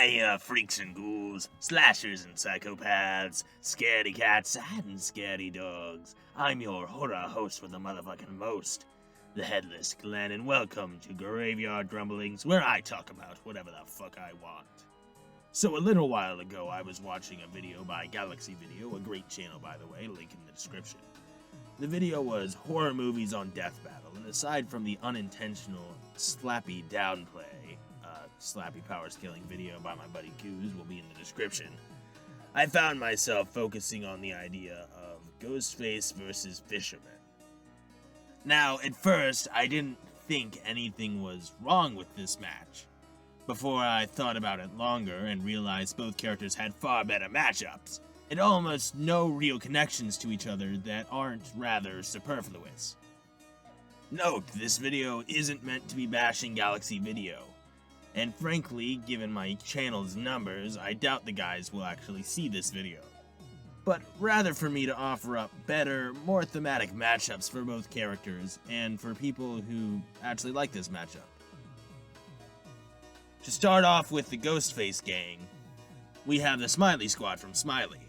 Hiya, freaks and ghouls, slashers and psychopaths, scaredy cats and scaredy dogs. I'm your horror host with the motherfucking most, the headless Glen, and welcome to Graveyard Grumblings, where I talk about whatever the fuck I want. So a little while ago, I was watching a video by Galaxy Video, a great channel by the way, link in the description. The video was horror movies on Death Battle, and aside from the unintentional Slappy downplay, Slappy power scaling video by my buddy Gews will be in the description, I found myself focusing on the idea of Ghostface versus Fisherman. Now, at first, I didn't think anything was wrong with this match, before I thought about it longer and realized both characters had far better matchups, and almost no real connections to each other that aren't rather superfluous. Note, this video isn't meant to be bashing Galaxy Video. And frankly, given my channel's numbers, I doubt the guys will actually see this video. But rather for me to offer up better, more thematic matchups for both characters, and for people who actually like this matchup. To start off with the Ghostface gang, we have the Smiley Squad from Smiley.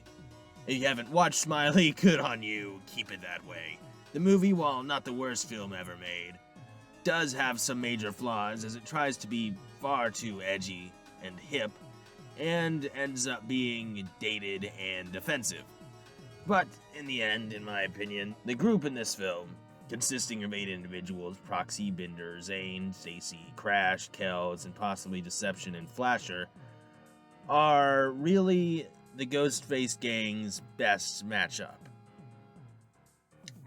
If you haven't watched Smiley, good on you, keep it that way. The movie, while not the worst film ever made, does have some major flaws as it tries to be far too edgy and hip, and ends up being dated and offensive. But in the end, in my opinion, the group in this film, consisting of 8 individuals, Proxy, Binder, Zane, Stacy, Crash, Kells, and possibly Deception and Flasher, are really the Ghostface gang's best matchup.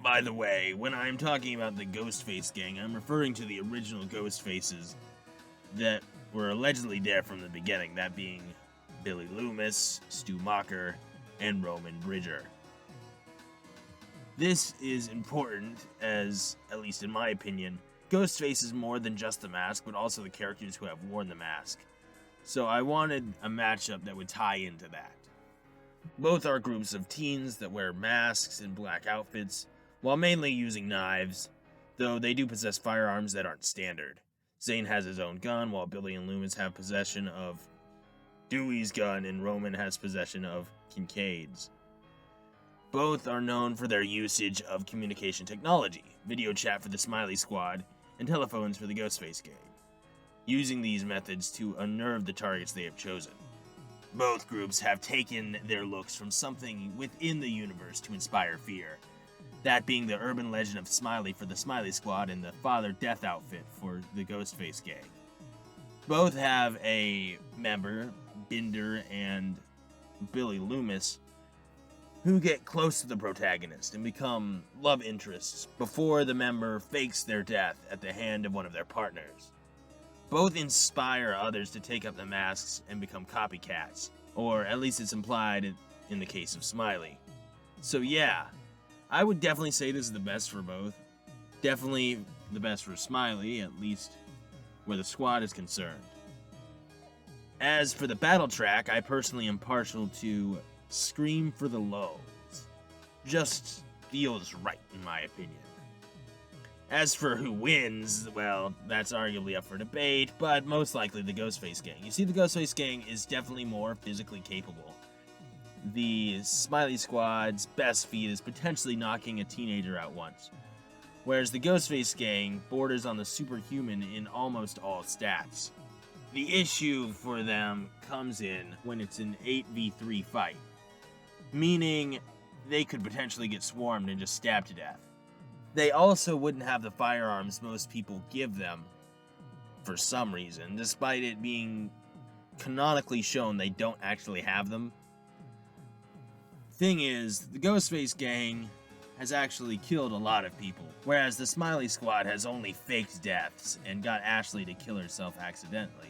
By the way, when I'm talking about the Ghostface gang, I'm referring to the original Ghostfaces that were allegedly there from the beginning, that being Billy Loomis, Stu Macher, and Roman Bridger. This is important as, at least in my opinion, Ghostface is more than just the mask, but also the characters who have worn the mask. So I wanted a matchup that would tie into that. Both are groups of teens that wear masks and black outfits, while mainly using knives, though they do possess firearms that aren't standard. Zane has his own gun, while Billy and Loomis have possession of Dewey's gun, and Roman has possession of Kincaid's. Both are known for their usage of communication technology, video chat for the Smiley Squad, and telephones for the Ghostface gang, using these methods to unnerve the targets they have chosen. Both groups have taken their looks from something within the universe to inspire fear, that being the urban legend of Smiley for the Smiley Squad and the Father Death outfit for the Ghostface gang. Both have a member, Binder and Billy Loomis, who get close to the protagonist and become love interests before the member fakes their death at the hand of one of their partners. Both inspire others to take up the masks and become copycats, or at least it's implied in the case of Smiley. So yeah, I would definitely say this is the best for both. Definitely the best for Smiley, at least where the squad is concerned. As for the battle track, I personally am partial to Scream for the Lows. Just feels right, in my opinion. As for who wins, well, that's arguably up for debate, but most likely the Ghostface gang. You see, the Ghostface gang is definitely more physically capable. The Smiley Squad's best feat is potentially knocking a teenager out once, whereas the Ghostface gang borders on the superhuman in almost all stats. The issue for them comes in when it's an 8v3 fight, meaning they could potentially get swarmed and just stabbed to death. They also wouldn't have the firearms most people give them for some reason, despite it being canonically shown they don't actually have them. Thing is, the Ghostface gang has actually killed a lot of people, whereas the Smiley Squad has only faked deaths and got Ashley to kill herself accidentally.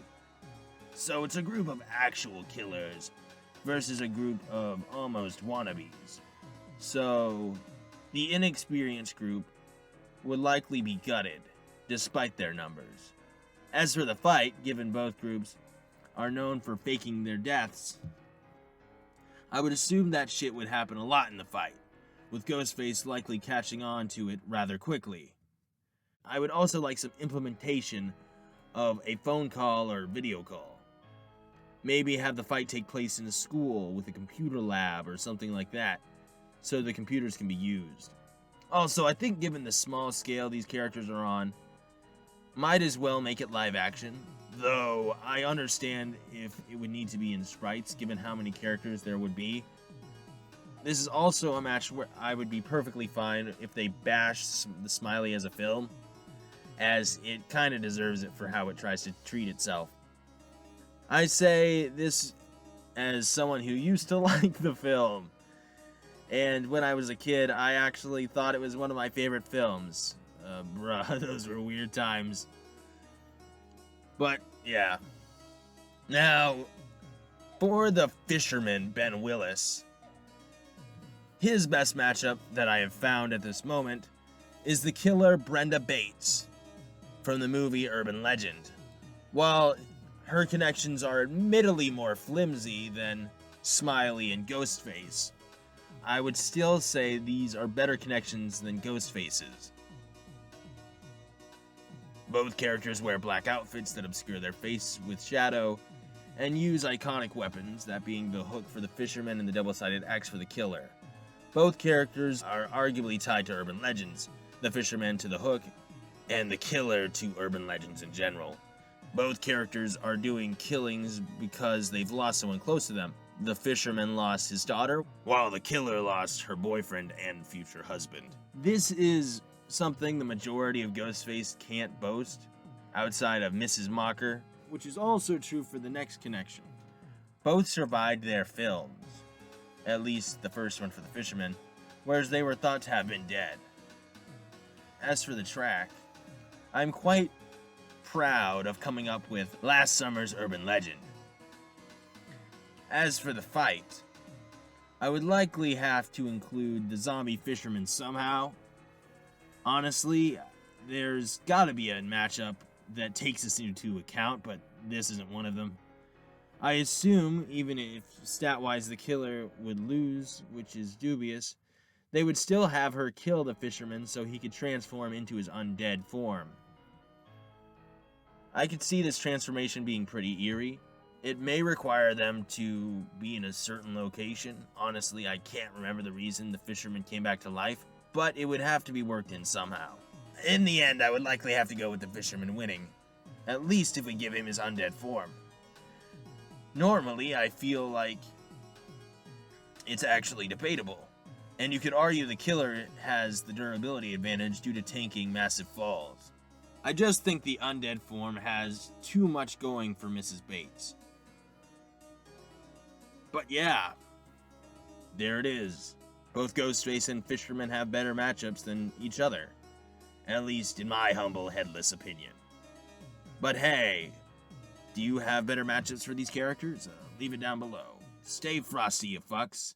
So it's a group of actual killers versus a group of almost wannabes. So the inexperienced group would likely be gutted, despite their numbers. As for the fight, given both groups are known for faking their deaths, I would assume that shit would happen a lot in the fight, with Ghostface likely catching on to it rather quickly. I would also like some implementation of a phone call or video call. Maybe have the fight take place in a school with a computer lab or something like that, so the computers can be used. Also, I think given the small scale these characters are on, might as well make it live action, though I understand if it would need to be in sprites given how many characters there would be. This is also a match where I would be perfectly fine if they bashed the Smiley as a film, as it kind of deserves it for how it tries to treat itself. I say this as someone who used to like the film, and when I was a kid, I actually thought it was one of my favorite films. Those were weird times. But, yeah. Now, for the Fisherman, Ben Willis, his best matchup that I have found at this moment is the killer Brenda Bates from the movie Urban Legend. While her connections are admittedly more flimsy than Smiley and Ghostface, I would still say these are better connections than Ghostface's. Both characters wear black outfits that obscure their face with shadow, and use iconic weapons, that being the hook for the Fisherman and the double-sided axe for the killer. Both characters are arguably tied to urban legends, the Fisherman to the hook, and the killer to urban legends in general. Both characters are doing killings because they've lost someone close to them. The Fisherman lost his daughter, while the killer lost her boyfriend and future husband. This is something the majority of Ghostface can't boast, outside of Mrs. Mocker, which is also true for the next connection. Both survived their films, at least the first one for the Fisherman, whereas they were thought to have been dead. As for the track, I'm quite proud of coming up with last summer's urban legend. As for the fight, I would likely have to include the zombie Fisherman somehow. Honestly, there's gotta be a matchup that takes this into account, but this isn't one of them. I assume, even if stat-wise the killer would lose, which is dubious, they would still have her kill the Fisherman so he could transform into his undead form. I could see this transformation being pretty eerie. It may require them to be in a certain location. Honestly, I can't remember the reason the Fisherman came back to life, but it would have to be worked in somehow. In the end, I would likely have to go with the Fisherman winning, at least if we give him his undead form. Normally, I feel like it's actually debatable, and you could argue the killer has the durability advantage due to tanking massive falls. I just think the undead form has too much going for Mrs. Bates. But yeah, there it is. Both Ghostface and Fisherman have better matchups than each other, at least in my humble headless opinion. But hey, do you have better matchups for these characters? Leave it down below. Stay frosty, you fucks.